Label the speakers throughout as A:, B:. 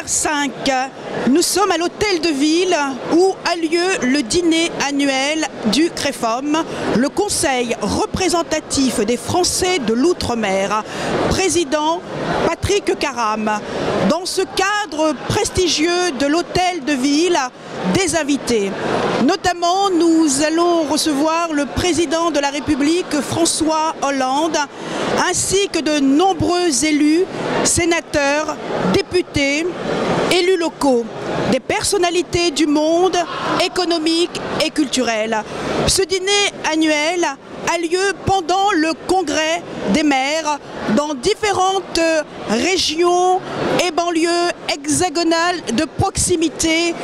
A: 5, nous sommes à l'hôtel de ville où a lieu le dîner annuel du CREFOM, le Conseil représentatif des Français de l'Outre-mer. Président Patrick Caram. Dans ce cadre prestigieux de l'hôtel de ville, des invités. Notamment, nous allons recevoir le président de la République, François Hollande, ainsi que de nombreux élus, sénateurs, députés, élus locaux, des personnalités du monde économique et culturel. Ce dîner annuel a lieu pendant le congrès des maires dans différentes régions et banlieues hexagonales de proximité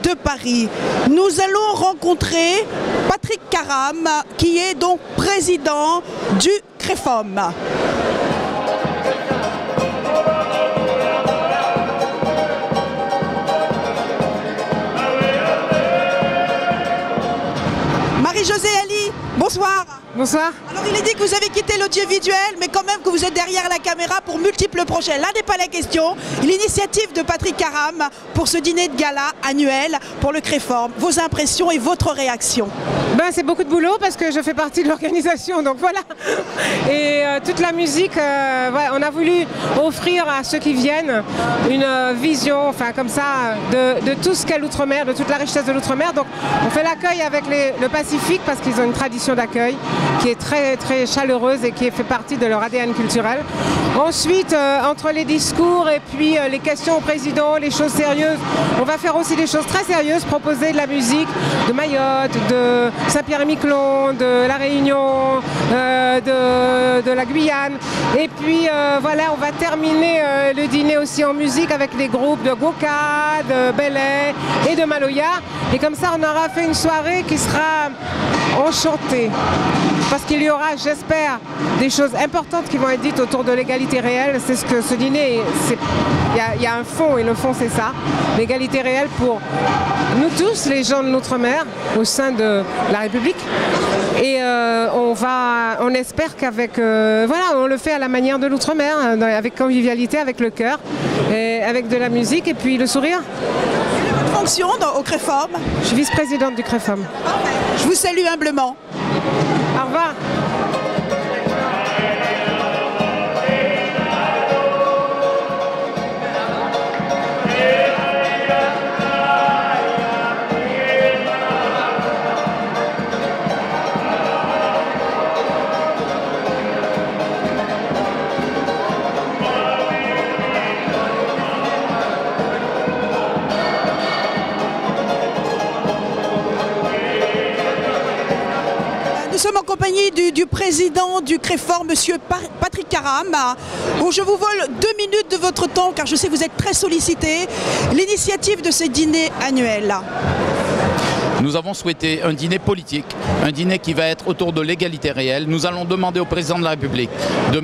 A: de Paris. Nous allons rencontrer Patrick Caram, qui est donc président du CREFOM. Marie-Josée Ali, bonsoir.
B: Bonsoir.
A: Alors il est dit que vous avez quitté l'audiovisuel, mais quand même que vous êtes derrière la caméra pour multiples projets. Là n'est pas la question. L'initiative de Patrick Caram pour ce dîner de gala annuel pour le CREFOM. Vos impressions et votre réaction?
B: C'est beaucoup de boulot parce que je fais partie de l'organisation, donc voilà. Et toute la musique, on a voulu offrir à ceux qui viennent une vision, enfin comme ça, de tout ce qu'est l'outre-mer, de toute la richesse de l'outre-mer. Donc on fait l'accueil avec le Pacifique parce qu'ils ont une tradition d'accueil qui est très très chaleureuse et qui fait partie de leur ADN culturel. Ensuite, entre les discours et puis les questions au président, les choses sérieuses, on va faire aussi des choses très sérieuses, proposer de la musique de Mayotte, de Saint-Pierre-et-Miquelon, de La Réunion, de la Guyane. Et puis voilà, on va terminer le dîner aussi en musique avec les groupes de Goka, de Belay et de Maloya. Et comme ça, on aura fait une soirée qui sera enchantée. Parce qu'il y aura, j'espère, des choses importantes qui vont être dites autour de l'égalité réelle. C'est ce que ce dîner, il y a un fond, et le fond c'est ça. L'égalité réelle pour nous tous, les gens de l'outre-mer, au sein de la République. Et on espère qu'avec, voilà, on le fait à la manière de l'outre-mer, avec convivialité, avec le cœur, et avec de la musique et puis le sourire.
A: Quelle est votre fonction au CREFOM?
B: Je suis vice-présidente du CREFOM.
A: Je vous salue humblement.
B: Au revoir.
A: Nous sommes en compagnie du président du CREFOM, monsieur Patrick Caram. Bon, je vous vole 2 minutes de votre temps car je sais que vous êtes très sollicité. L'initiative de ce dîner annuel.
C: Nous avons souhaité un dîner politique, un dîner qui va être autour de l'égalité réelle. Nous allons demander au président de la République de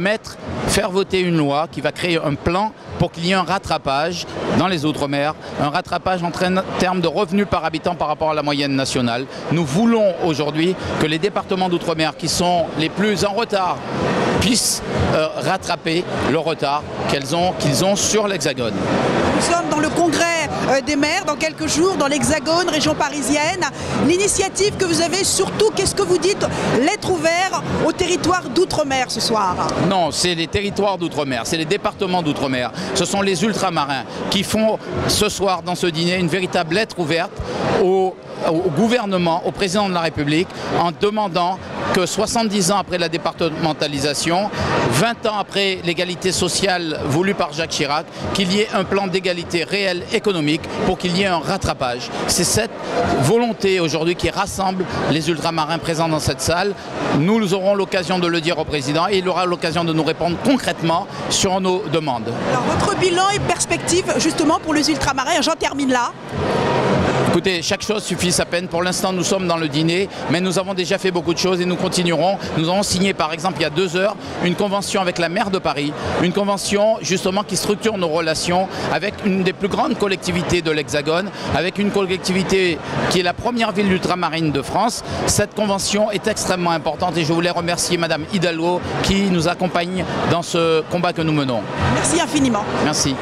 C: faire voter une loi qui va créer un plan pour qu'il y ait un rattrapage dans les Outre-mer, un rattrapage en termes de revenus par habitant par rapport à la moyenne nationale. Nous voulons aujourd'hui que les départements d'Outre-mer qui sont les plus en retard puissent rattraper le retard qu'ils ont sur l'Hexagone.
A: Nous sommes dans le congrès des maires dans quelques jours, dans l'Hexagone, région parisienne. L'initiative que vous avez, surtout, qu'est-ce que vous dites? L'être ouvert au territoire d'Outre-mer ce soir?
C: Non, c'est les territoires d'Outre-mer, c'est les départements d'Outre-mer. Ce sont les ultramarins qui font ce soir dans ce dîner une véritable lettre ouverte au gouvernement, au président de la République, en demandant que 70 ans après la départementalisation, 20 ans après l'égalité sociale voulue par Jacques Chirac, qu'il y ait un plan d'égalité réelle économique pour qu'il y ait un rattrapage. C'est cette volonté aujourd'hui qui rassemble les ultramarins présents dans cette salle. Nous aurons l'occasion de le dire au président et il aura l'occasion de nous répondre concrètement sur nos demandes.
A: Alors votre bilan et perspective justement pour les ultramarins, j'en termine là.
C: Écoutez, chaque chose suffit sa peine. Pour l'instant, nous sommes dans le dîner, mais nous avons déjà fait beaucoup de choses et nous continuerons. Nous avons signé, par exemple, il y a 2 heures, une convention avec la maire de Paris, une convention justement qui structure nos relations avec une des plus grandes collectivités de l'Hexagone, avec une collectivité qui est la première ville ultramarine de France. Cette convention est extrêmement importante et je voulais remercier Madame Hidalgo qui nous accompagne dans ce combat que nous menons.
A: Merci infiniment.
C: Merci.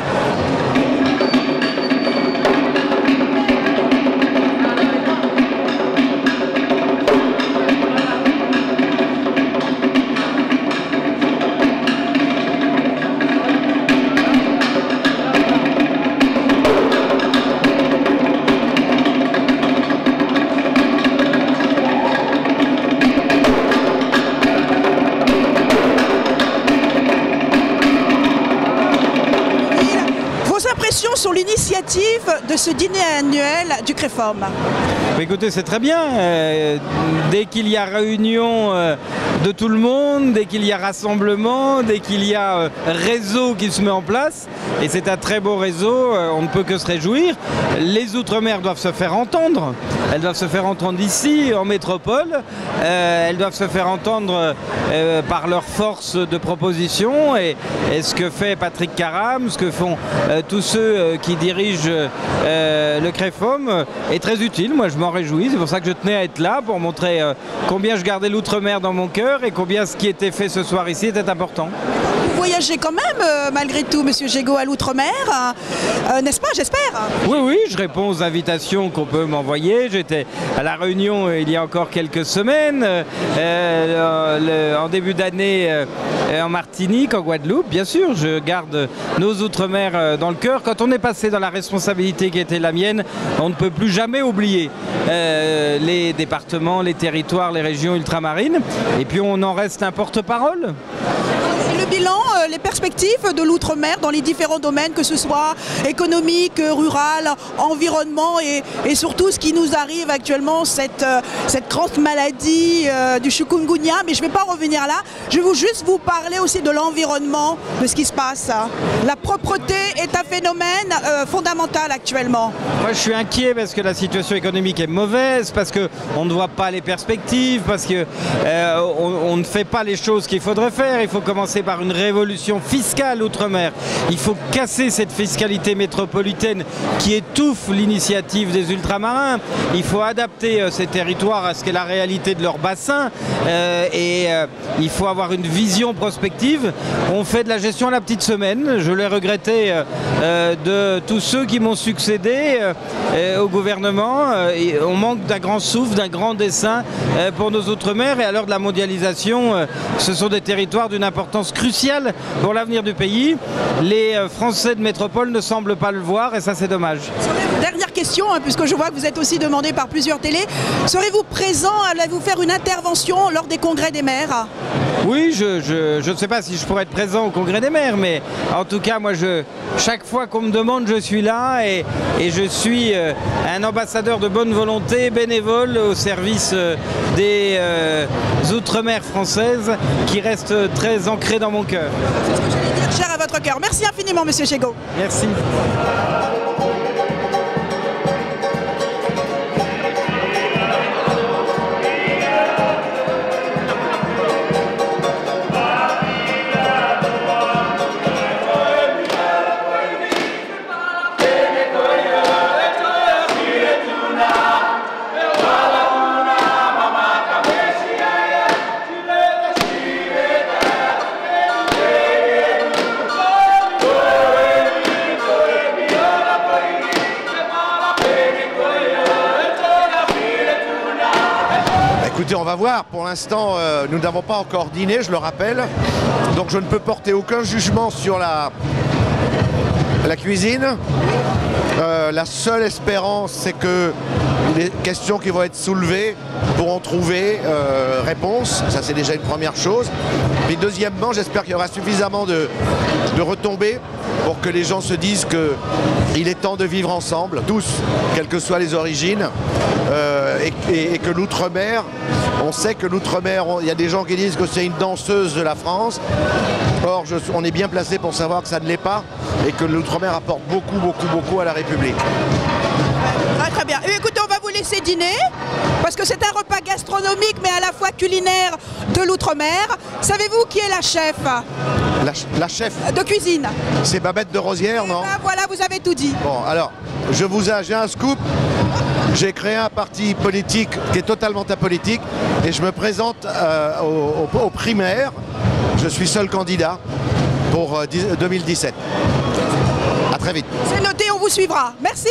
A: de ce dîner annuel du CREFOM?
D: Écoutez, c'est très bien. Dès qu'il y a réunion de tout le monde, dès qu'il y a rassemblement, dès qu'il y a réseau qui se met en place, et c'est un très beau réseau, on ne peut que se réjouir. Les Outre-mer doivent se faire entendre. Elles doivent se faire entendre ici, en métropole. Elles doivent se faire entendre par leur force de proposition. Et ce que fait Patrick Caram, ce que font tous ceux qui dirigent le CREFOM est très utile. Moi, je m'en réjouis. C'est pour ça que je tenais à être là, pour montrer combien je gardais l'Outre-mer dans mon cœur et combien ce qui était fait ce soir ici était important.
A: Vous voyagez quand même, malgré tout, Monsieur Gégaud, à l'Outre-mer, n'est-ce pas, j'espère?
D: Oui, oui, je réponds aux invitations qu'on peut m'envoyer. J'étais à La Réunion il y a encore quelques semaines, en début d'année en Martinique, en Guadeloupe. Bien sûr, je garde nos Outre-mer dans le cœur. Quand on est passé dans la responsabilité qui était la mienne, on ne peut plus jamais oublier les départements, les territoires, les régions ultramarines. Et puis on en reste un porte-parole.
A: Le bilan, les perspectives de l'outre-mer dans les différents domaines, que ce soit économique, rural, environnement et surtout ce qui nous arrive actuellement, cette grande maladie du chikungunya. Mais je ne vais pas revenir là, je vais juste vous parler aussi de l'environnement, de ce qui se passe. La propreté est un phénomène fondamental actuellement.
D: Moi je suis inquiet parce que la situation économique est mauvaise, parce qu'on ne voit pas les perspectives, parce qu'on ne fait pas les choses qu'il faudrait faire. Il faut commencer par une révolution fiscale outre-mer. Il faut casser cette fiscalité métropolitaine qui étouffe l'initiative des ultramarins. Il faut adapter ces territoires à ce qu'est la réalité de leur bassin et il faut avoir une vision prospective. On fait de la gestion à la petite semaine. Je l'ai regretté de tous ceux qui m'ont succédé au gouvernement. On manque d'un grand souffle, d'un grand dessein pour nos outre-mer, et à l'heure de la mondialisation, ce sont des territoires d'une importance cruciale pour l'avenir du pays. Les Français de métropole ne semblent pas le voir et ça c'est dommage.
A: Dernière question, puisque je vois que vous êtes aussi demandé par plusieurs télés. Serez-vous présent, allez-vous faire une intervention lors des congrès des maires?
D: Oui, je ne sais pas si je pourrais être présent au congrès des maires, mais en tout cas, moi, chaque fois qu'on me demande, je suis là et je suis un ambassadeur de bonne volonté, bénévole au service des Outre-mer françaises qui restent très ancrées dans mon cœur.
A: C'est ce que j'allais dire, cher à votre cœur. Merci infiniment, Monsieur Gégaud.
D: Merci.
E: Écoutez, on va voir. Pour l'instant, nous n'avons pas encore dîné, je le rappelle. Donc je ne peux porter aucun jugement sur la cuisine. La seule espérance, c'est que les questions qui vont être soulevées pourront trouver réponse. Ça, c'est déjà une première chose. Puis deuxièmement, j'espère qu'il y aura suffisamment de retombées pour que les gens se disent qu'il est temps de vivre ensemble, tous, quelles que soient les origines, et que l'outre-mer, on sait que l'outre-mer, il y a des gens qui disent que c'est une danseuse de la France. Or, on est bien placé pour savoir que ça ne l'est pas et que l'outre-mer apporte beaucoup, beaucoup, beaucoup à la République.
A: Ah, très bien. Écoutez, on va vous laisser dîner, parce que c'est un repas gastronomique, mais à la fois culinaire de l'outre-mer. Savez-vous qui est la chef?
E: La chef
A: de cuisine.
E: C'est Babette de Rosière, non?
A: Ben voilà, vous avez tout dit.
E: Bon, alors, j'ai un scoop. J'ai créé un parti politique qui est totalement apolitique et je me présente aux primaires. Je suis seul candidat pour 2017. À très vite.
A: C'est noté, on vous suivra. Merci.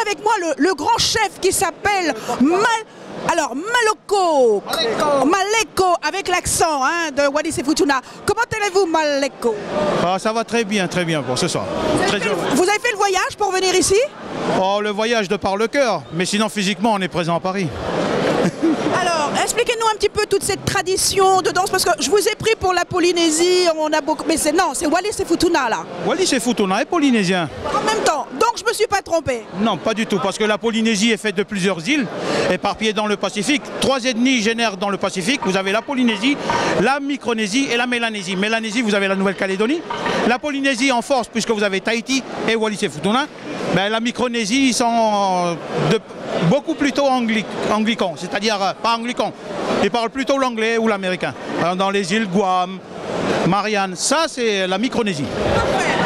A: avec moi le grand chef qui s'appelle Maleko, avec l'accent de Wallis et Futuna. Comment allez-vous, Maleko?
F: Ça va très bien pour ce soir.
A: Vous avez fait le voyage pour venir ici?
F: Oh, le voyage de par le cœur, mais sinon physiquement on est présent à Paris.
A: Alors, expliquez-nous un petit peu toute cette tradition de danse, parce que je vous ai pris pour la Polynésie, on a beaucoup... Mais c'est Wallis et Futuna là.
F: Wallis et Futuna est polynésien.
A: En même temps, donc je me suis pas trompé.
F: Non, pas du tout, parce que la Polynésie est faite de plusieurs îles, éparpillées dans le Pacifique. 3 ethnies génèrent dans le Pacifique. Vous avez la Polynésie, la Micronésie et la Mélanésie. Mélanésie, vous avez la Nouvelle-Calédonie. La Polynésie en force, puisque vous avez Tahiti et Wallis et Futuna. Ben, la Micronésie, ils sont beaucoup plutôt anglicans, c'est-à-dire pas anglicans. Ils parlent plutôt l'anglais ou l'américain. Dans les îles Guam, Marianne, ça c'est la Micronésie.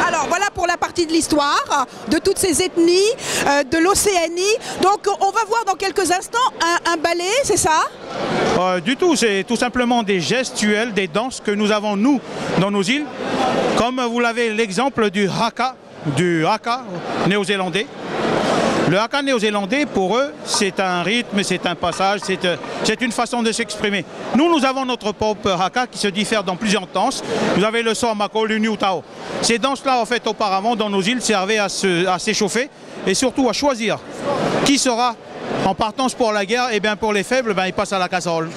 A: Alors voilà pour la partie de l'histoire, de toutes ces ethnies, de l'Océanie. Donc on va voir dans quelques instants un ballet, c'est ça?
F: Du tout, c'est tout simplement des gestuels, des danses que nous avons nous dans nos îles. Comme vous l'avez l'exemple du haka néo-zélandais. Le haka néo-zélandais, pour eux, c'est un rythme, c'est un passage, c'est une façon de s'exprimer. Nous avons notre propre haka qui se diffère dans plusieurs danses. Vous avez le somako, le niutao. Ces danses-là, en fait, auparavant, dans nos îles, servaient à s'échauffer et surtout à choisir qui sera en partance pour la guerre. Et bien pour les faibles, ils passent à la casserole.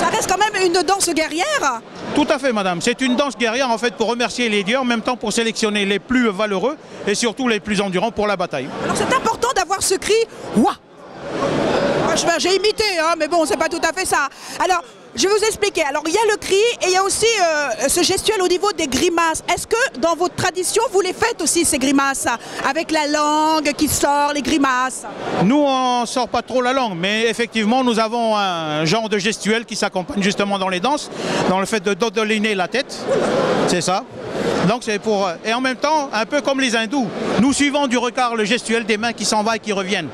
A: Ça reste quand même une danse guerrière?
F: Tout à fait, madame. C'est une danse guerrière, en fait, pour remercier les dieux, en même temps pour sélectionner les plus valeureux et surtout les plus endurants pour la bataille.
A: Alors c'est important d'avoir ce cri « Ouah ». J'ai imité, mais bon, c'est pas tout à fait ça. Alors, je vais vous expliquer. Alors, il y a le cri et il y a aussi ce gestuel au niveau des grimaces. Est-ce que dans votre tradition, vous les faites aussi, ces grimaces? Avec la langue qui sort, les grimaces?
F: Nous, on ne sort pas trop la langue, mais effectivement, nous avons un genre de gestuel qui s'accompagne justement dans les danses, dans le fait de dodoliner la tête. C'est ça. Donc c'est pour... Et en même temps, un peu comme les hindous, nous suivons du regard le gestuel des mains qui s'en va et qui reviennent.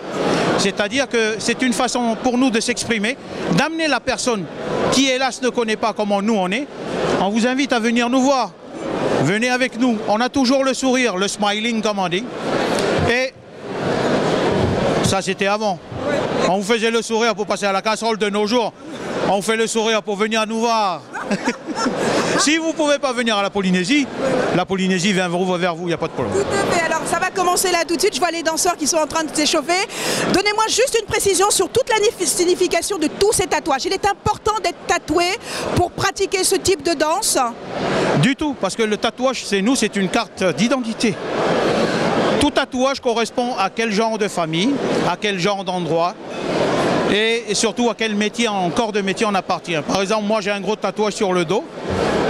F: C'est-à-dire que c'est une façon pour nous de s'exprimer, d'amener la personne qui hélas ne connaît pas comment nous on est. On vous invite à venir nous voir. Venez avec nous. On a toujours le sourire, le smiling comme on dit. Et ça c'était avant. On vous faisait le sourire pour passer à la casserole de nos jours. On vous fait le sourire pour venir nous voir. Si vous ne pouvez pas venir à la Polynésie vient vers vous, il n'y a pas de problème.
A: Tout à fait. Alors ça va commencer là tout de suite. Je vois les danseurs qui sont en train de s'échauffer. Donnez-moi juste une précision sur toute la signification de tous ces tatouages. Il est important d'être tatoué pour pratiquer ce type de danse?
F: Du tout, parce que le tatouage, c'est une carte d'identité. Tout tatouage correspond à quel genre de famille, à quel genre d'endroit. Et surtout à quel métier, corps de métier on appartient. Par exemple, moi j'ai un gros tatouage sur le dos.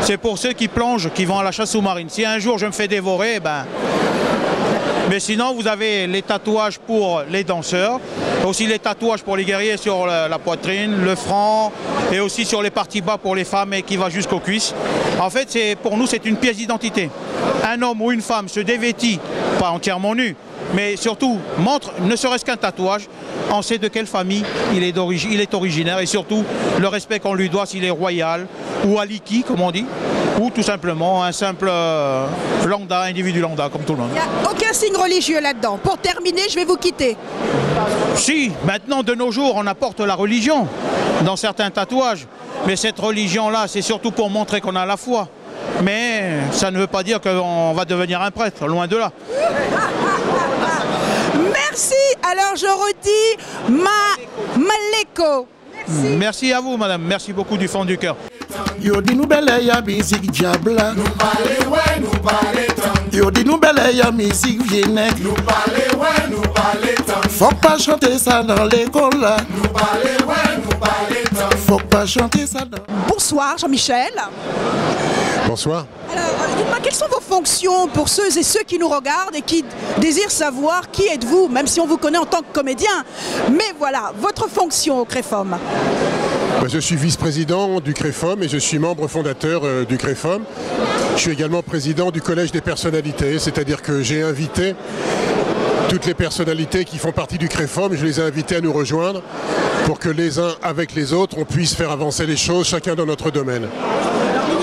F: C'est pour ceux qui plongent, qui vont à la chasse sous-marine. Si un jour je me fais dévorer, Mais sinon, vous avez les tatouages pour les danseurs, aussi les tatouages pour les guerriers sur la poitrine, le front, et aussi sur les parties bas pour les femmes et qui va jusqu'aux cuisses. En fait, pour nous, c'est une pièce d'identité. Un homme ou une femme se dévêtit, pas entièrement nu, mais surtout montre, ne serait-ce qu'un tatouage, on sait de quelle famille il est originaire et surtout le respect qu'on lui doit s'il est royal ou aliki comme on dit, ou tout simplement un simple lambda, individu lambda comme tout le monde.
A: Il n'y a aucun signe religieux là-dedans. Pour terminer, je vais vous quitter.
F: Si, maintenant de nos jours on apporte la religion dans certains tatouages, mais cette religion-là c'est surtout pour montrer qu'on a la foi. Mais ça ne veut pas dire qu'on va devenir un prêtre, loin de là.
A: Merci. Alors je redis Maleko. Merci.
F: Merci à vous, madame. Merci beaucoup du fond du cœur.
G: Yodi noubele ya musique diabla. Nous parler ouais, nous parler tant. Yodi noubele ya musique viennet. Nous parler ouais, nous parler tant. Faut pas chanter ça dans l'école là. Nous parler ouais, nous parler tant. Faut pas chanter ça dans...
A: Bonsoir Jean-Michel.
H: Bonsoir.
A: Alors, dites-moi, quelles sont vos fonctions pour ceux et ceux qui nous regardent et qui désirent savoir qui êtes-vous, même si on vous connaît en tant que comédien. Mais voilà, votre fonction au CREFOM.
H: Je suis vice-président du CREFOM et je suis membre fondateur du CREFOM. Je suis également président du Collège des personnalités, c'est-à-dire que j'ai invité toutes les personnalités qui font partie du CREFOM, je les ai invités à nous rejoindre pour que les uns avec les autres, on puisse faire avancer les choses, chacun dans notre domaine.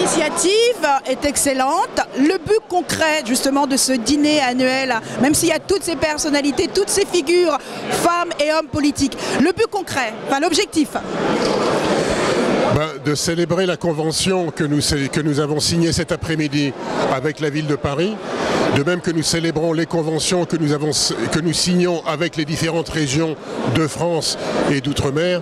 A: L'initiative est excellente. Le but concret justement de ce dîner annuel, même s'il y a toutes ces personnalités, toutes ces figures, femmes et hommes politiques, le but concret, enfin l'objectif.
H: De célébrer la convention que nous avons signée cet après-midi avec la ville de Paris, de même que nous célébrons les conventions que nous signons avec les différentes régions de France et d'outre-mer,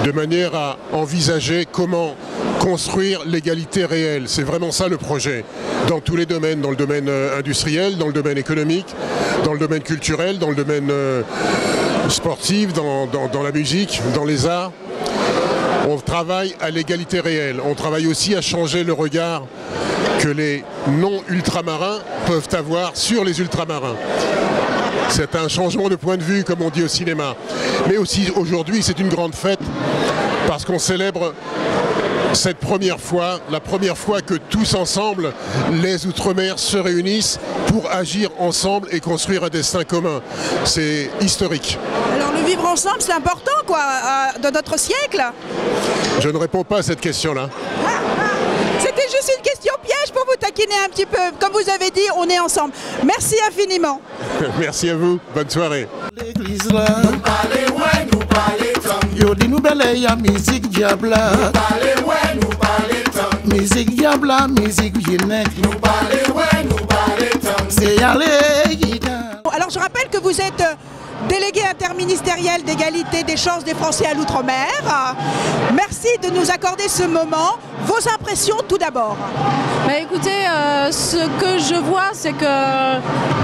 H: de manière à envisager comment construire l'égalité réelle. C'est vraiment ça le projet, dans tous les domaines, dans le domaine industriel, dans le domaine économique, dans le domaine culturel, dans le domaine sportif, dans la musique, dans les arts. On travaille à l'égalité réelle. On travaille aussi à changer le regard que les non-ultramarins peuvent avoir sur les ultramarins. C'est un changement de point de vue, comme on dit au cinéma. Mais aussi, aujourd'hui, c'est une grande fête parce qu'on célèbre cette première fois, la première fois que tous ensemble, les Outre-mer se réunissent pour agir ensemble et construire un destin commun. C'est historique.
A: Alors le vivre ensemble, c'est important quoi, de notre siècle.
H: Je ne réponds pas à cette question-là.
A: C'était juste une question piège pour vous taquiner un petit peu. Comme vous avez dit, on est ensemble. Merci infiniment.
H: Merci à vous. Bonne soirée.
G: L'église là. Nous parler, ouais, nous parler tant. Yo dit nous belle ya musique diabla. Nous parler, ouais, nous parler tant. Musique diabla, musique viennet. Nous parler, ouais, nous parler tant. C'est aller guida.
A: Alors je rappelle que vous êtes délégué interministériel d'égalité des chances des Français à l'outre-mer. Merci de nous accorder ce moment. Vos impressions tout d'abord.
I: Écoutez, ce que je vois, c'est que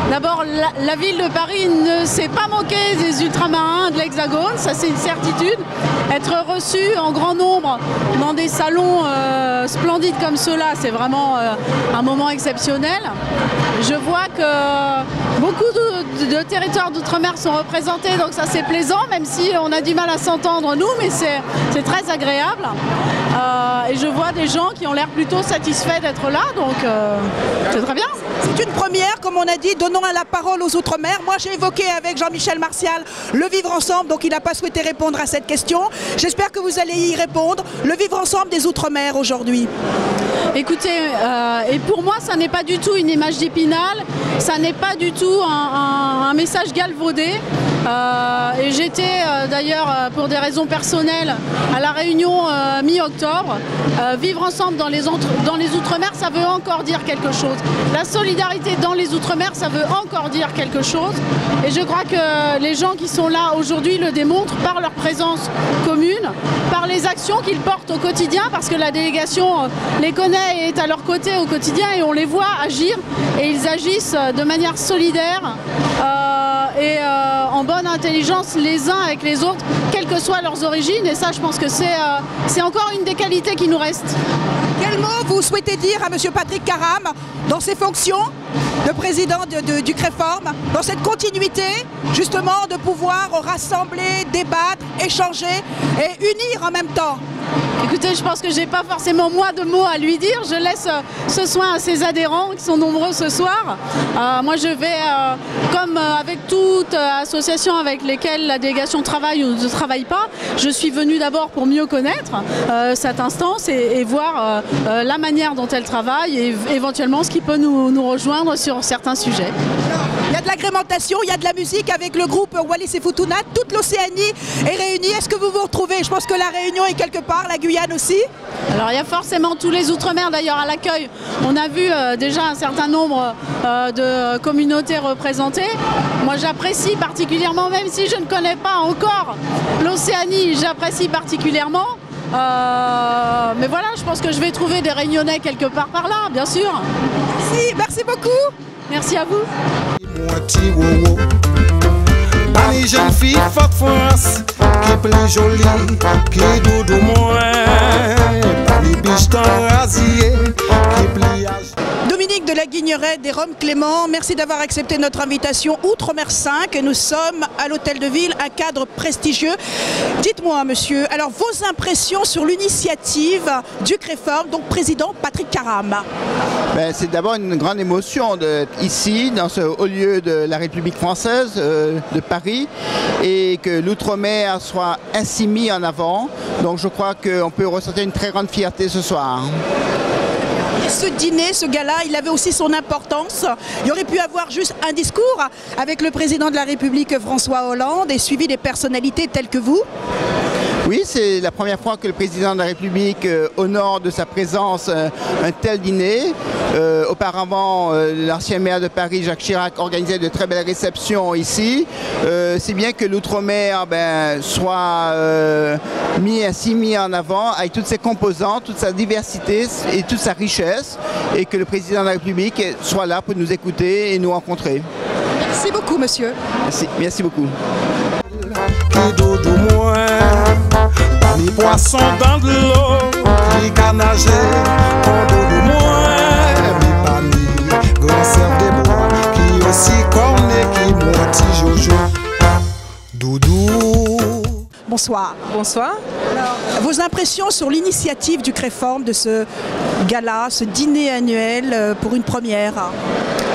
I: d'abord la ville de Paris ne s'est pas moquée des ultramarins de l'Hexagone, ça c'est une certitude. Être reçu en grand nombre dans des salons splendides comme ceux-là, c'est vraiment un moment exceptionnel. Je vois que beaucoup de territoires d'outre-mer sont représentés, donc ça c'est plaisant, même si on a du mal à s'entendre nous, mais c'est très agréable. Et je vois des gens qui ont l'air plutôt satisfaits d'être là, donc c'est très bien.
A: C'est une première, comme on a dit, donnons la parole aux Outre-mer. Moi j'ai évoqué avec Jean-Michel Martial le vivre ensemble, donc il n'a pas souhaité répondre à cette question. J'espère que vous allez y répondre. Le vivre ensemble des Outre-mer aujourd'hui.
I: Écoutez, et pour moi ça n'est pas du tout une image d'Épinal, ça n'est pas du tout un message galvaudé. Et j'étais d'ailleurs pour des raisons personnelles à la Réunion mi-octobre. Vivre ensemble dans les Outre-mer, ça veut encore dire quelque chose. La solidarité dans les Outre-mer, ça veut encore dire quelque chose. Et je crois que les gens qui sont là aujourd'hui le démontrent par leur présence commune, par les actions qu'ils portent au quotidien, parce que la délégation les connaît et est à leur côté au quotidien et on les voit agir et ils agissent de manière solidaire et en bonne intelligence les uns avec les autres, quelles que soient leurs origines, et ça je pense que c'est encore une des qualités qui nous reste.
A: Quel mot vous souhaitez dire à M. Patrick Caram dans ses fonctions de président du CREFORM, dans cette continuité justement de pouvoir rassembler, débattre, échanger et unir en même temps?
I: Écoutez, je pense que j'ai pas forcément moi de mots à lui dire. Je laisse ce soin à ses adhérents qui sont nombreux ce soir. Moi je vais, comme avec toute association avec lesquelles la délégation travaille ou ne travaille pas, je suis venue d'abord pour mieux connaître cette instance et voir la manière dont elle travaille et éventuellement ce qui peut nous rejoindre sur certains sujets.
A: Il y a de l'agrémentation, il y a de la musique avec le groupe Wallis et Futuna, toute l'Océanie est réunie. Est-ce que vous vous retrouvez? Je pense que la Réunion est quelque part, la Guyane aussi.
I: Alors il y a forcément tous les Outre-mer d'ailleurs à l'accueil. On a vu déjà un certain nombre de communautés représentées. Moi j'apprécie particulièrement, même si je ne connais pas encore l'Océanie, j'apprécie particulièrement. Mais voilà, je pense que je vais trouver des Réunionnais quelque part par là, bien sûr.
A: Merci beaucoup.
I: Merci à vous.
G: Bani jeune fille fuck France, qui plus jolie, qui doudou moins. Bani biche tant rasier, qui plie à...
A: Dominique de la Guigneret des Roms Clément, merci d'avoir accepté notre invitation Outre-mer 5. Nous sommes à l'Hôtel de Ville, un cadre prestigieux. Dites-moi, monsieur, alors vos impressions sur l'initiative du CREFORM, donc président Patrick Caram.
J: C'est d'abord une grande émotion d'être ici, dans ce haut lieu de la République française, de Paris, et que l'Outre-mer soit ainsi mis en avant. Donc je crois qu'on peut ressentir une très grande fierté ce soir.
A: Ce dîner, ce gala, il avait aussi son importance. Il aurait pu avoir juste un discours avec le président de la République François Hollande et suivi des personnalités telles que vous.
J: Oui, c'est la première fois que le président de la République honore de sa présence un tel dîner. Auparavant, l'ancien maire de Paris, Jacques Chirac, organisait de très belles réceptions ici. C'est bien que l'outre-mer soit mis en avant avec toutes ses composantes, toute sa diversité et toute sa richesse, et que le président de la République soit là pour nous écouter et nous rencontrer.
A: Merci beaucoup, monsieur.
J: Merci beaucoup.
G: Ni poisson dans de l'eau, qui ka nager, en dos de moi, mi pas ni grand cerf des bois, qui aussi corné, qui moiti jojo. Doudou.
A: Bonsoir.
B: Bonsoir.
A: Alors, vos impressions sur l'initiative du CREFORM de ce gala, ce dîner annuel pour une première?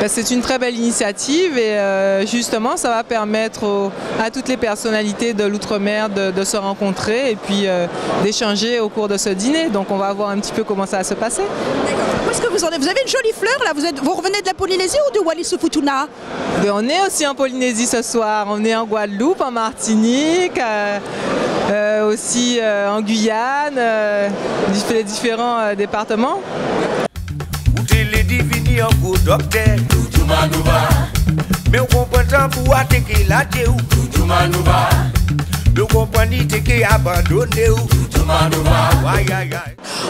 K: C'est une très belle initiative et justement ça va permettre à toutes les personnalités de l'outre-mer de se rencontrer et puis d'échanger au cours de ce dîner. Donc on va voir un petit peu comment ça va se passer.
A: Où est-ce que vous en êtes? Vous avez une jolie fleur là, vous revenez de la Polynésie ou de Wallis-et-Futuna?
K: On est aussi en Polynésie ce soir, on est en Guadeloupe, en Martinique, aussi en Guyane, les différents départements.
L: Les divini en gros docteur, tout manouva. Mais on comprend tant pour attaquer la théou, tout manouva. Le compagnie qui abandonné, tout manouva.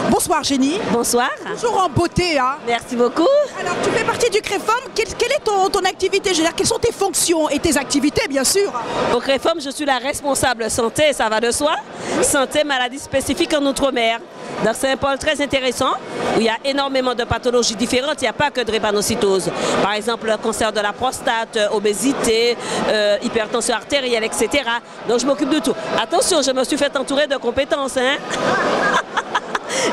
A: Bonsoir Génie.
M: Bonsoir.
A: Toujours en beauté, hein.
M: Merci beaucoup.
A: Alors tu fais partie du CREFORM. Quelle est ton activité? Je veux dire, quelles sont tes fonctions et tes activités, bien sûr?
M: Au CREFORM, je suis la responsable santé, ça va de soi. Santé, maladies spécifiques en Outre-mer. Donc c'est un pôle très intéressant où il y a énormément de pathologies différentes. Il n'y a pas que de drépanocytose. Par exemple, le cancer de la prostate, obésité, hypertension artérielle, etc. Donc je m'occupe de tout. Attention, je me suis fait entourer de compétences. Hein.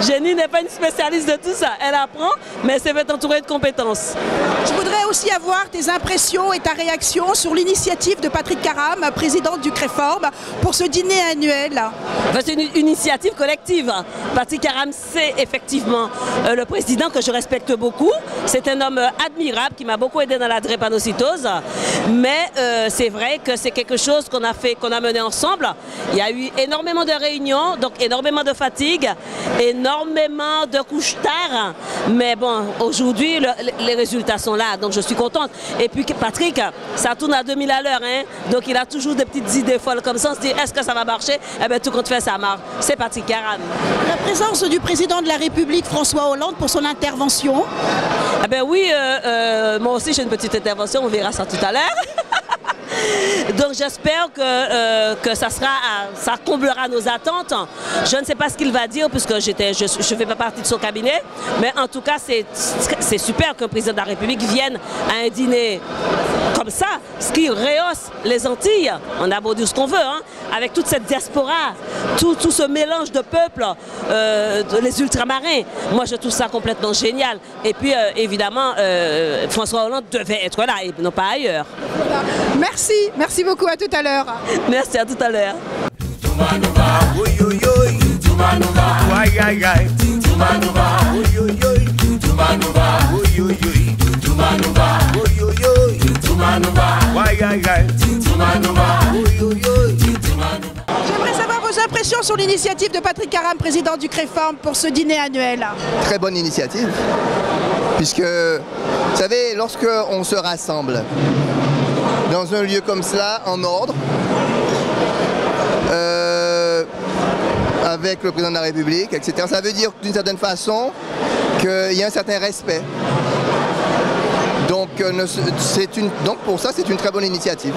M: Génie n'est pas une spécialiste de tout ça. Elle apprend, mais elle s'est fait entourer de compétences.
A: Je voudrais aussi avoir tes impressions et ta réaction sur l'initiative de Patrick Caram, président du CREFORM, pour ce dîner annuel.
M: C'est une initiative collective. Patrick Caram, c'est effectivement le président que je respecte beaucoup. C'est un homme admirable qui m'a beaucoup aidé dans la drépanocytose. Mais c'est vrai que c'est quelque chose qu'on a mené ensemble. Il y a eu énormément de réunions, donc énormément de fatigue, énormément de couches tard. Mais bon, aujourd'hui, les résultats sont là, donc je suis contente. Et puis Patrick, ça tourne à 2000 à l'heure, hein, donc il a toujours des petites idées folles comme ça. On se dit, est-ce que ça va marcher? Eh bien, tout compte fait, ça marche. C'est Patrick Caram.
A: La présence du président de la République, François Hollande, pour son intervention.
M: Eh bien oui, moi aussi j'ai une petite intervention, on verra ça tout à l'heure. Donc j'espère que ça comblera nos attentes. Je ne sais pas ce qu'il va dire puisque je ne fais pas partie de son cabinet. Mais en tout cas, c'est super qu'un président de la République vienne à un dîner comme ça, ce qui rehausse les Antilles. On a beau dire ce qu'on veut, hein, avec toute cette diaspora, tout ce mélange de peuples, les ultramarins. Moi, je trouve ça complètement génial. Et puis, évidemment, François Hollande devait être là et non pas ailleurs.
A: Merci beaucoup, à tout à l'heure.
M: Merci, à tout à l'heure.
A: J'aimerais savoir vos impressions sur l'initiative de Patrick Caram, président du CREFORM, pour ce dîner annuel.
N: Très bonne initiative, puisque, vous savez, lorsqu'on se rassemble dans un lieu comme cela, en ordre, avec le président de la République, etc., ça veut dire d'une certaine façon qu'il y a un certain respect. Donc pour ça, c'est une très bonne initiative.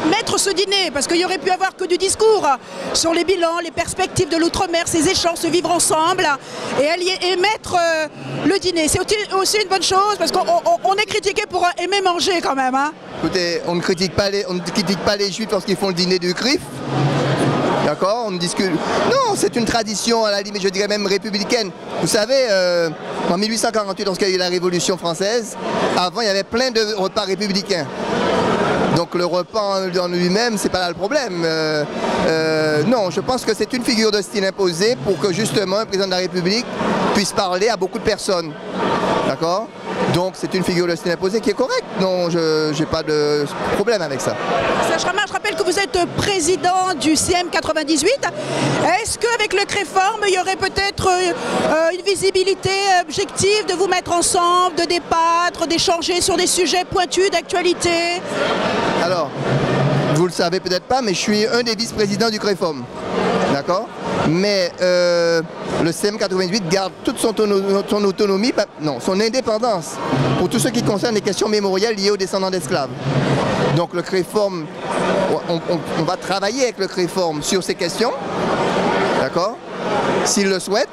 A: Mettre ce dîner, parce qu'il y aurait pu avoir que du discours sur les bilans, les perspectives de l'outre-mer, ces échanges, se vivre ensemble, et mettre le dîner. C'est aussi une bonne chose, parce qu'on est critiqué pour aimer manger quand même. Hein.
N: Écoutez, on ne critique pas les Juifs lorsqu'ils font le dîner du CRIF. D'accord, on discute. Non, c'est une tradition, à la limite, je dirais même républicaine. Vous savez, en 1848, lorsqu'il y a eu la Révolution française, avant, il y avait plein de repas républicains. Donc le repas en lui-même, c'est pas là le problème. Non, je pense que c'est une figure de style imposée pour que justement un président de la République puisse parler à beaucoup de personnes. D'accord? Donc c'est une figure de style imposée qui est correcte. Non, je n'ai pas de problème avec ça.
A: Je rappelle que vous êtes président du CM 98. Est-ce qu'avec le CREFORM, il y aurait peut-être une visibilité objective de vous mettre ensemble, de débattre, d'échanger sur des sujets pointus d'actualité?
N: Alors, vous le savez peut-être pas, mais je suis un des vice-présidents du CREFORM. D'accord? Mais le CM 88 garde toute son autonomie, non, son indépendance pour tout ce qui concerne les questions mémorielles liées aux descendants d'esclaves. Donc le CREFORM, on va travailler avec le CREFORM sur ces questions, d'accord, s'il le souhaite,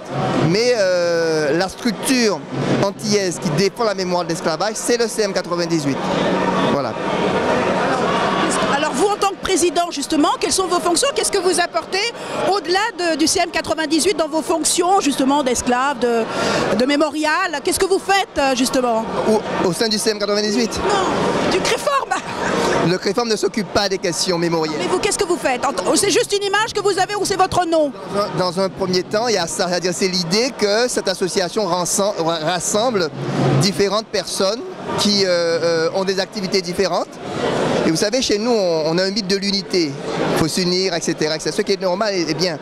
N: mais la structure antillaise qui défend la mémoire de l'esclavage, c'est le CM 98. Voilà.
A: Alors vous, en tant que président, justement, quelles sont vos fonctions? Qu'est-ce que vous apportez au-delà du CM 98 dans vos fonctions, justement, d'esclaves, de mémorial? Qu'est-ce que vous faites, justement?
N: Au sein du CM 98?
A: Non, du CREFORM.
N: Le CREFORM ne s'occupe pas des questions mémorielles.
A: Mais vous, qu'est-ce que vous faites? C'est juste une image que vous avez ou c'est votre nom?
N: Dans un premier temps, il y a ça, c'est-à-dire c'est l'idée que cette association rassemble différentes personnes qui ont des activités différentes. Et vous savez, chez nous, on a un mythe de l'unité. Il faut s'unir, etc., etc. Ce qui est normal et bien.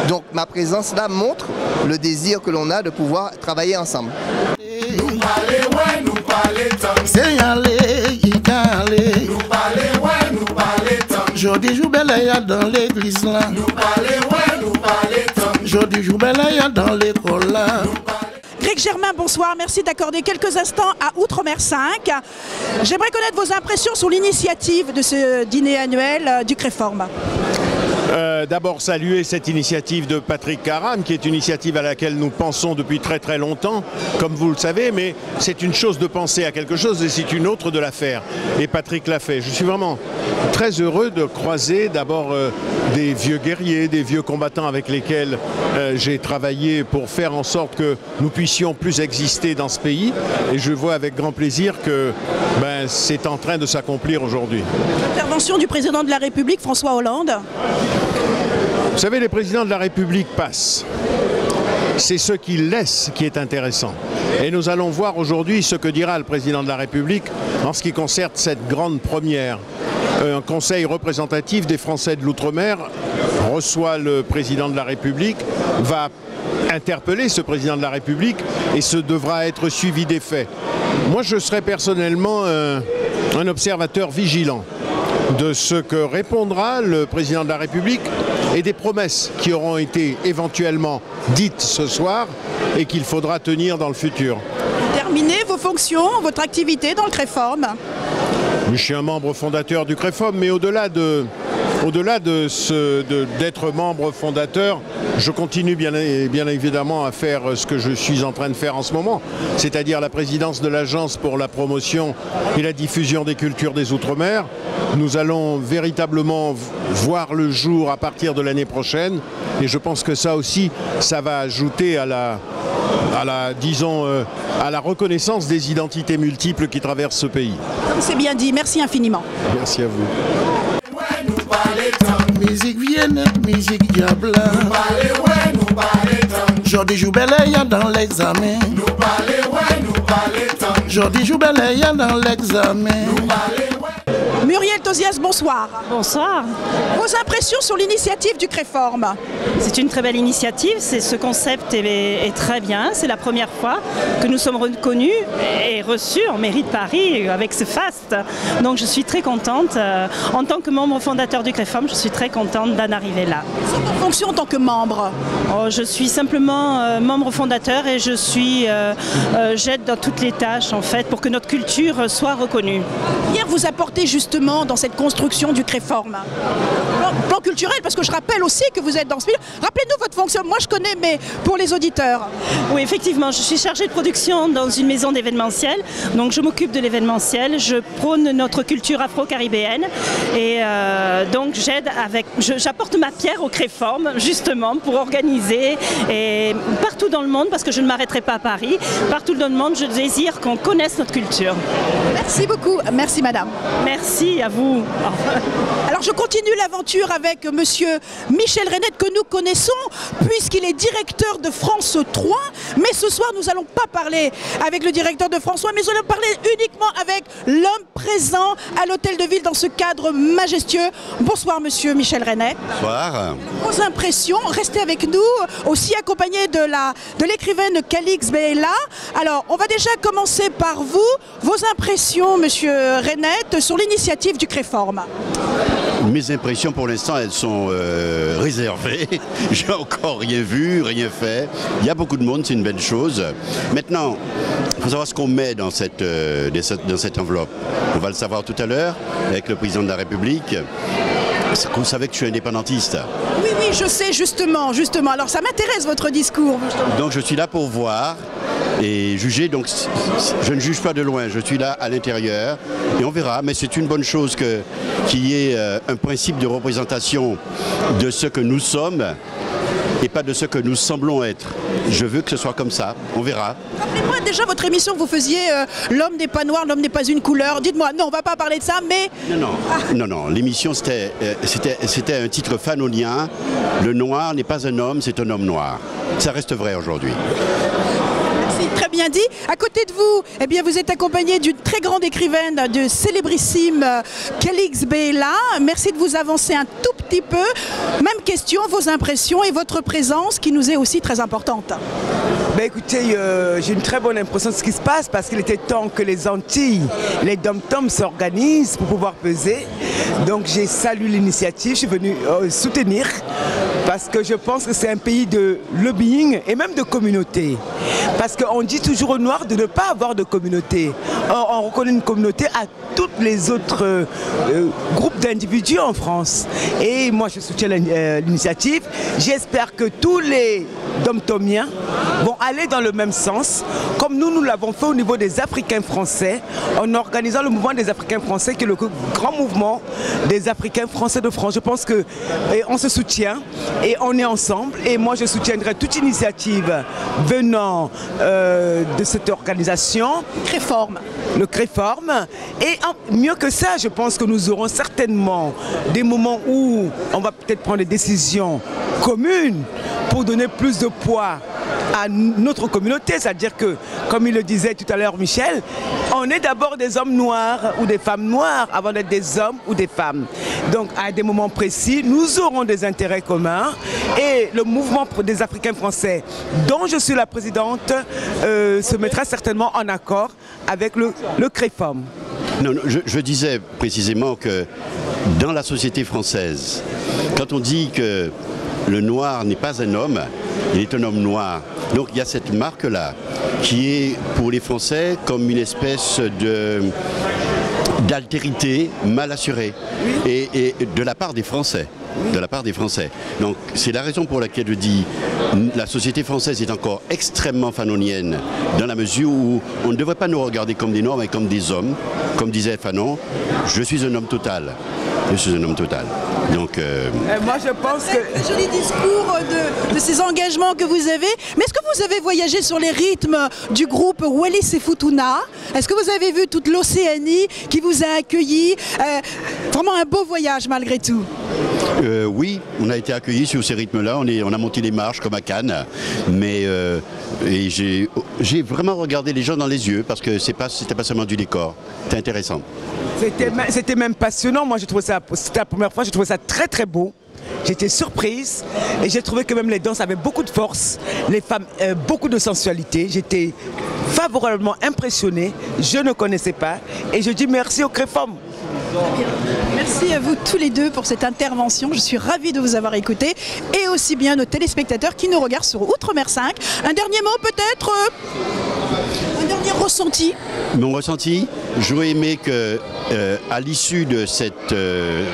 N: Donc ma présence là montre le désir que l'on a de pouvoir travailler ensemble.
G: Nous parler, ouais, nous parler tant. C'est y aller, y aller. Nous parler, ouais, nous parler tant. Jodi Joubelaya dans l'église là. Nous parler, ouais, nous parler tant. Jodi Joubelaya dans l'école là.
A: Greg Germain, bonsoir. Merci d'accorder quelques instants à Outre-mer 5. J'aimerais connaître vos impressions sur l'initiative de ce dîner annuel du CREFORM.
O: D'abord saluer cette initiative de Patrick Karam, qui est une initiative à laquelle nous pensons depuis très très longtemps, comme vous le savez, mais c'est une chose de penser à quelque chose et c'est une autre de la faire. Et Patrick l'a fait. Je suis vraiment très heureux de croiser d'abord des vieux guerriers, des vieux combattants avec lesquels j'ai travaillé pour faire en sorte que nous puissions plus exister dans ce pays. Et je vois avec grand plaisir que c'est en train de s'accomplir aujourd'hui.
A: Intervention du président de la République, François Hollande.
O: Vous savez, les présidents de la République passent. C'est ce qu'ils laissent qui est intéressant. Et nous allons voir aujourd'hui ce que dira le président de la République en ce qui concerne cette grande première. Un conseil représentatif des Français de l'Outre-mer reçoit le président de la République, va interpeller ce président de la République et ce devra être suivi des faits. Moi, je serai personnellement un observateur vigilant de ce que répondra le président de la République et des promesses qui auront été éventuellement dites ce soir et qu'il faudra tenir dans le futur.
A: Terminez vos fonctions, votre activité dans le CREFORM.
O: Je suis un membre fondateur du CREFORM, mais au-delà d'être membre fondateur, je continue bien évidemment à faire ce que je suis en train de faire en ce moment, c'est-à-dire la présidence de l'Agence pour la promotion et la diffusion des cultures des Outre-mer. Nous allons véritablement voir le jour à partir de l'année prochaine et je pense que ça aussi, ça va ajouter à la reconnaissance des identités multiples qui traversent ce pays.
A: C'est bien dit, merci infiniment.
O: Merci à vous.
G: Musique vienne, musique diable. Nous parler, ouais, nous parler tant. Jodi Joubelaya dans l'examen. Nous parler, ouais, nous parler tant. Jodi Joubelaya dans l'examen. Nous parler, ouais.
A: Muriel Tosias, bonsoir.
P: Bonsoir.
A: Vos impressions sur l'initiative du CREFORM?
P: C'est une très belle initiative, ce concept est très bien. C'est la première fois que nous sommes reconnus et reçus en mairie de Paris avec ce faste. Donc je suis très contente. En tant que membre fondateur du CREFORM, je suis très contente d'en arriver là.
A: C'est votre fonction en tant que membre?
P: Je suis simplement membre fondateur et j'aide dans toutes les tâches en fait pour que notre culture soit reconnue.
A: Hier, vous apportez justement dans cette construction du CREFORM plan culturel, parce que je rappelle aussi que vous êtes dans ce milieu. Rappelez-nous votre fonction. Moi, je connais, mais pour les auditeurs.
P: Oui, effectivement, je suis chargée de production dans une maison d'événementiel. Donc, je m'occupe de l'événementiel. Je prône notre culture afro-caribéenne. Et donc, j'apporte ma pierre au CREFORM, justement, pour organiser. Et partout dans le monde, parce que je ne m'arrêterai pas à Paris, partout dans le monde, je désire qu'on connaisse notre culture.
A: Merci beaucoup. Merci, madame.
P: Merci. Merci à vous.
A: Alors je continue l'aventure avec monsieur Michel Rennette que nous connaissons puisqu'il est directeur de France 3. Mais ce soir nous n'allons pas parler avec le directeur de France 3, mais nous allons parler uniquement avec l'homme présent à l'hôtel de ville dans ce cadre majestueux. Bonsoir monsieur Michel Rennette.
Q: Bonsoir.
A: Vos impressions, restez avec nous, aussi accompagné de l'écrivaine Calix Beyla. Alors on va déjà commencer par vous, vos impressions monsieur Rennette sur l'initiative du CREFORM.
Q: Mes impressions pour l'instant elles sont réservées. J'ai encore rien vu, rien fait. Il y a beaucoup de monde, c'est une belle chose. Maintenant, il faut savoir ce qu'on met dans cette enveloppe. On va le savoir tout à l'heure avec le président de la République. Vous savez que je suis indépendantiste.
A: Oui, oui, je sais, justement. Alors ça m'intéresse votre discours. Justement.
Q: Donc je suis là pour voir et juger. Donc je ne juge pas de loin, je suis là à l'intérieur et on verra. Mais c'est une bonne chose qu'il y ait un principe de représentation de ce que nous sommes et pas de ce que nous semblons être. Je veux que ce soit comme ça, on verra.
A: Rappelez-moi déjà votre émission que vous faisiez, l'homme n'est pas noir, l'homme n'est pas une couleur. Dites-moi, non, on ne va pas parler de ça, mais...
Q: Non, l'émission c'était un titre fanonien. Le noir n'est pas un homme, c'est un homme noir. Ça reste vrai aujourd'hui.
A: Très bien dit. À côté de vous, eh bien, vous êtes accompagné d'une très grande écrivaine, de célébrissime Calix Beyla. Merci de vous avancer un tout petit peu. Même question, vos impressions et votre présence qui nous est aussi très importante.
R: Ben écoutez, j'ai une très bonne impression de ce qui se passe parce qu'il était temps que les Antilles, les dom-toms s'organisent pour pouvoir peser. Donc j'ai salué l'initiative, je suis venu soutenir parce que je pense que c'est un pays de lobbying et même de communauté. Parce qu'on dit toujours aux Noirs de ne pas avoir de communauté. Or, on reconnaît une communauté à tous les autres groupes d'individus en France. Et moi je soutiens l'initiative. J'espère que tous les dom-tomiens vont aller dans le même sens, comme nous l'avons fait au niveau des Africains français, en organisant le mouvement des Africains français, qui est le grand mouvement des Africains français de France. Je pense qu'on se soutient et on est ensemble. Et moi, je soutiendrai toute initiative venant de cette organisation.
A: CREFORM.
R: Le CREFORM. Et mieux que ça, je pense que nous aurons certainement des moments où on va peut-être prendre des décisions communes pour donner plus de poids à notre communauté, c'est-à-dire que, comme il le disait tout à l'heure Michel, on est d'abord des hommes noirs ou des femmes noires avant d'être des hommes ou des femmes. Donc à des moments précis, nous aurons des intérêts communs et le mouvement des Africains français, dont je suis la présidente, se mettra certainement en accord avec le CREFORM.
Q: Non, je disais précisément que dans la société française, quand on dit que le noir n'est pas un homme, il est un homme noir. Donc il y a cette marque-là qui est pour les Français comme une espèce d'altérité mal assurée et de la part des Français. Donc c'est la raison pour laquelle je dis la société française est encore extrêmement fanonienne dans la mesure où on ne devrait pas nous regarder comme des noirs mais comme des hommes. Comme disait Fanon, je suis un homme total. Donc,
R: moi je pense que...
A: Joli discours de ces engagements que vous avez. Mais est-ce que vous avez voyagé sur les rythmes du groupe Wallis et Futuna? Est-ce que vous avez vu toute l'Océanie qui vous a accueilli? Vraiment un beau voyage malgré tout.
Q: Oui, on a été accueillis sur ces rythmes-là. On a monté les marches comme à Cannes. Mais et j'ai vraiment regardé les gens dans les yeux parce que c'était pas seulement du décor. C'était intéressant.
R: C'était même passionnant. Moi, c'était la première fois, j'ai trouvé ça très très beau. J'étais surprise et j'ai trouvé que même les danses avaient beaucoup de force, les femmes beaucoup de sensualité. J'étais favorablement impressionné, je ne connaissais pas et je dis merci au CREFORM.
A: Merci à vous tous les deux pour cette intervention. Je suis ravie de vous avoir écouté et aussi bien nos téléspectateurs qui nous regardent sur Outre-mer 5. Un dernier mot peut-être, un dernier ressenti.
Q: Mon ressenti, j'aurais aimé que à l'issue de cette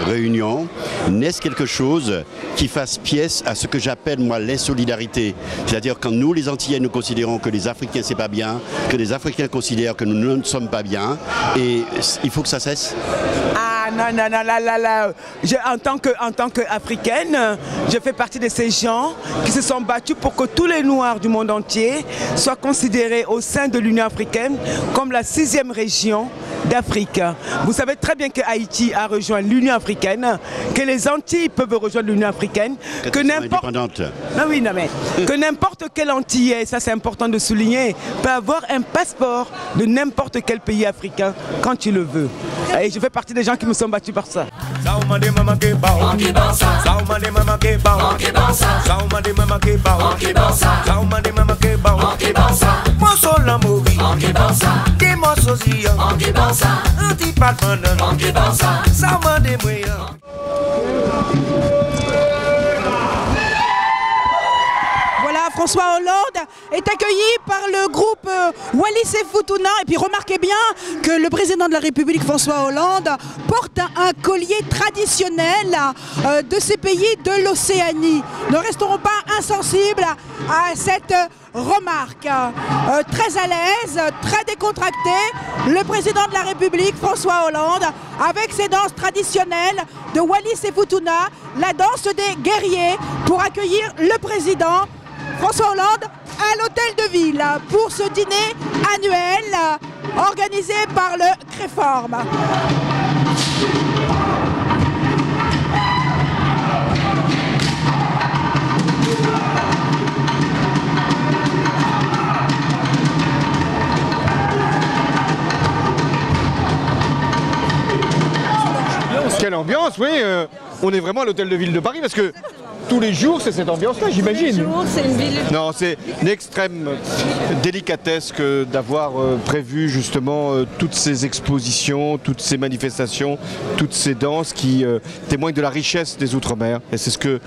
Q: réunion naisse quelque chose qui fasse pièce à ce que j'appelle moi l'insolidarité. C'est-à-dire quand nous les Antillais nous considérons que les Africains c'est pas bien, que les Africains considèrent que nous ne sommes pas bien et il faut que ça cesse.
R: Ah non, là. En tant qu'Africaine, je fais partie de ces gens qui se sont battus pour que tous les Noirs du monde entier soient considérés au sein de l'Union africaine comme la 6e région d'Afrique. Vous savez très bien que Haïti a rejoint l'Union africaine, que les Antilles peuvent rejoindre l'Union africaine, que n'importe quel Antillais, ça c'est important de souligner, peut avoir un passeport de n'importe quel pays africain quand il le veut. Et je fais partie des gens qui me sont battus par ça.
A: Voilà, François Hollande est accueilli par le groupe Wallis et Futuna. Et puis remarquez bien que le président de la République, François Hollande, porte un collier traditionnel de ces pays de l'Océanie. Ne resterons pas insensibles à cette remarque. Très à l'aise, très décontracté, le président de la République, François Hollande, avec ses danses traditionnelles de Wallis et Futuna, la danse des guerriers, pour accueillir le président François Hollande à l'hôtel de ville pour ce dîner annuel organisé par le CREFORM.
S: Quelle ambiance, oui, on est vraiment à l'hôtel de ville de Paris parce que tous les jours c'est cette ambiance-là, j'imagine. Tous les jours, c'est une ville. Non, c'est une extrême délicatesse que d'avoir prévu justement toutes ces expositions, toutes ces manifestations, toutes ces danses qui témoignent de la richesse des Outre-mer. Et c'est ce que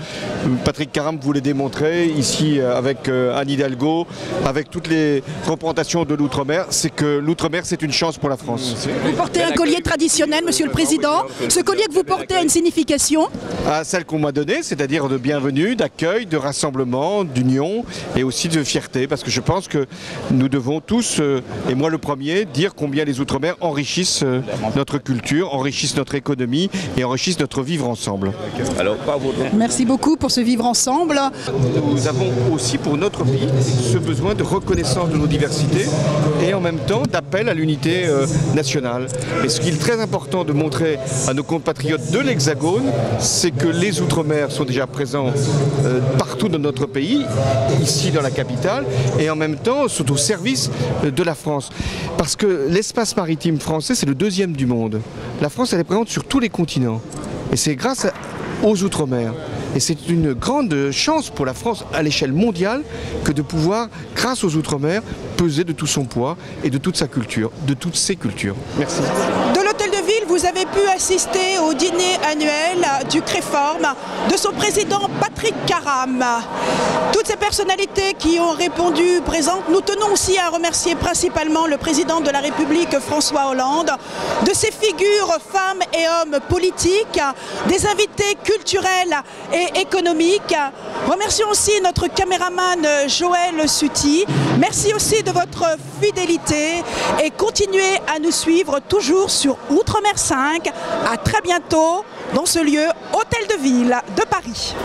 S: Patrick Caram voulait démontrer ici avec Anne Hidalgo, avec toutes les représentations de l'Outre-mer, c'est que l'Outre-mer c'est une chance pour la France.
A: Vous portez un collier traditionnel, Monsieur le Président. Ce collier que vous portez a une signification?
S: À celle qu'on m'a donnée, c'est-à-dire de bienvenue, d'accueil, de rassemblement, d'union et aussi de fierté, parce que je pense que nous devons tous, et moi le premier, dire combien les Outre-mer enrichissent notre culture, enrichissent notre économie et enrichissent notre vivre ensemble.
A: Alors, merci beaucoup pour ce vivre ensemble.
S: Nous avons aussi pour notre pays ce besoin de reconnaissance de nos diversités et en même temps d'appel à l'unité nationale. Et ce qui est très important de montrer à nos compatriotes de l'Hexagone, c'est que les Outre-mer sont déjà présents partout dans notre pays, ici dans la capitale, et en même temps sont au service de la France. Parce que l'espace maritime français, c'est le deuxième du monde. La France, elle est présente sur tous les continents. Et c'est grâce aux Outre-mer. Et c'est une grande chance pour la France à l'échelle mondiale que de pouvoir, grâce aux Outre-mer, peser de tout son poids et de toute sa culture, de toutes ses cultures. Merci.
A: De l'hôtel de ville, vous avez pu assister au dîner annuel du CREFORM de son président Patrick Caram. Toutes ces personnalités qui ont répondu présentes, nous tenons aussi à remercier principalement le président de la République François Hollande, de ses figures femmes et hommes politiques, des invités culturels et économiques. Remercions aussi notre caméraman Joël Suti. Merci aussi de votre fidélité et continuez à nous suivre toujours sur Outre-mer 5. À très bientôt dans ce lieu, hôtel de ville de Paris.